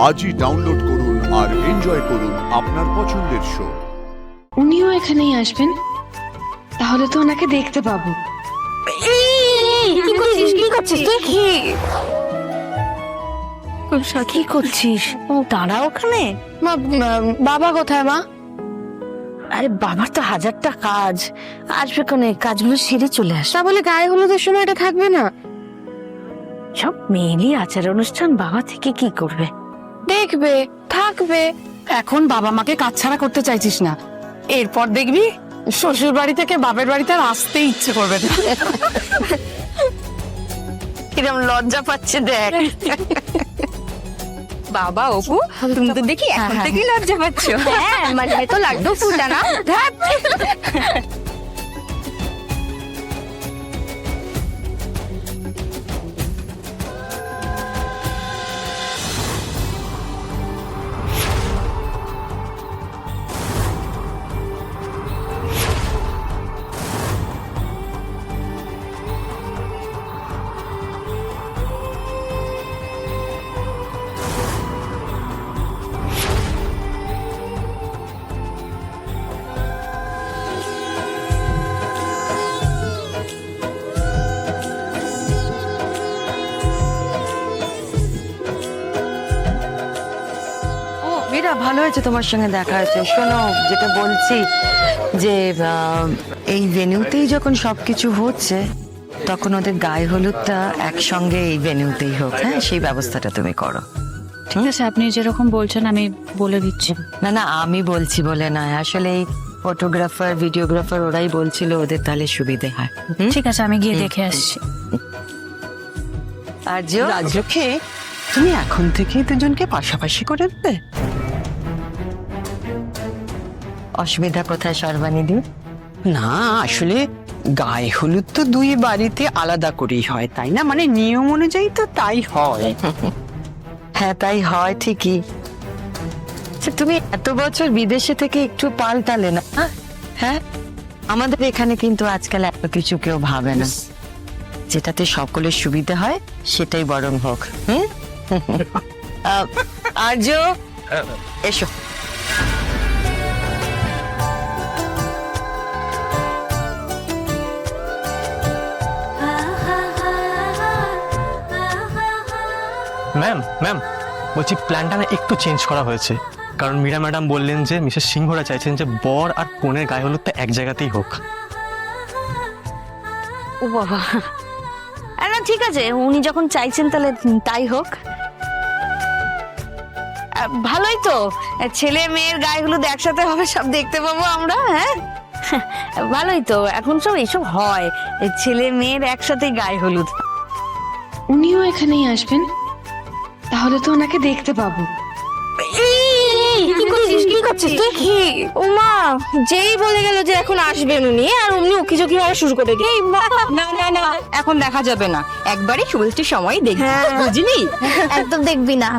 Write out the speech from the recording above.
আজই ডাউনলোড করুন আর এনজয় করুন আপনার পছন্দের শো। উনিও এখানেই আসবেন, তাহলে তো ওনাকে দেখতে পাবো। কি করছিস তুই? কি করছিস? দাঁড়া ওখানে। বাবা কোথায় মা? আরে বাবার তো হাজারটা কাজ, আসবে কোনে, কাজগুলো সেরে চলে আস। তা বলে গায়ে হলুদের সময় এটা থাকবে না? সব মেয়েলি আচার অনুষ্ঠান, বাবা থেকে কি করবে? দেখবে, থাকবে। এখন বাবা মাকে কাছছাড়া করতে চাইছিস না, এরপর দেখবি শ্বশুর বাড়ি থেকে বাপের বাড়িতে আর আসতে ইচ্ছে করবে না। কিরম লজ্জা পাচ্ছে দেখ। বাবা অপু, তুমি তো দেখি এখন থেকেই লজ্জা পাচ্ছ। হ্যাঁ মানে তো লাগতো ফুটা না। মীরা, ভালো হয়েছে তোমার সঙ্গে দেখা হয়েছে। শোনো, যেটা বলছি যে এই ভেন্যুতেই যখন সবকিছু হচ্ছে, তখন ওদের গায়ে হলুদটা একসঙ্গে এই ভেন্যুতেই হোক। হ্যাঁ, সেই ব্যবস্থাটা তুমি করো। ঠিক আছে, আপনি যেরকম বলছেন আমি বলে দিচ্ছি। না না, আমি বলছি বলে নয়, আসলে এই ফটোগ্রাফার ভিডিওগ্রাফার ওরাই বলছিল ওদের তাহলে সুবিধে হয়। ঠিক আছে, আমি গিয়ে দেখে আসছি। আর রাজলক্ষ্মী, তুমি এখন থেকেই দুজনকে পাশাপাশি করে দেবে। অসুবিধা কোথায় সর্বানিধি? না, আসলে গায়ে হলুদ তো দুই বাড়িতে আলাদা করেই হয়, তাই না? মানে নিয়ম অনুযায়ী তো তাই হয়। হ্যাঁ, তাই হয় ঠিকই। আচ্ছা, তুমি এত বছর বিদেশে থেকে একটু পাল্টালে না? হ্যাঁ, আমাদের এখানে কিন্তু আজকাল এত কিছু কেউ ভাবে না, যেটাতে সকলের সুবিধা হয় সেটাই বরং হোক। আর্য, এসো। ম্যাম বলছি, প্ল্যানটা না একটু চেঞ্জ করা হয়েছে, কারণ মীরা ম্যাডাম বললেন যে মিসেস সিংহরা চাইছেন যে বর আর কনের গায়ে হলুদটা এক জায়গাতেই হোক। ও বাবা, না ঠিক আছে, উনি যখন চাইছেন তাহলে তাই হোক। ভালোই তো, ছেলে মেয়ের গায়ে হলুদ একসাথে হবে, সব দেখতে পাবো আমরা। হ্যাঁ ভালোই তো, এখন সব এসব হয়, ছেলে মেয়ের একসাথে গায়ে হলুদ। উনিও এখানেই আসবেন, তাহলে তো ওনাকে দেখতে পাবো। কি করছিস তুই? কি ওমা, যেই বলে গেল যে এখন আসবেন উনি, আর অমনি উকিঝুঁকি হওয়া শুরু করে দিই। না না না, এখন দেখা যাবে না, একবারই শুভেচ্ছির সময় দেখবি, বুঝলি? একদম দেখবি না।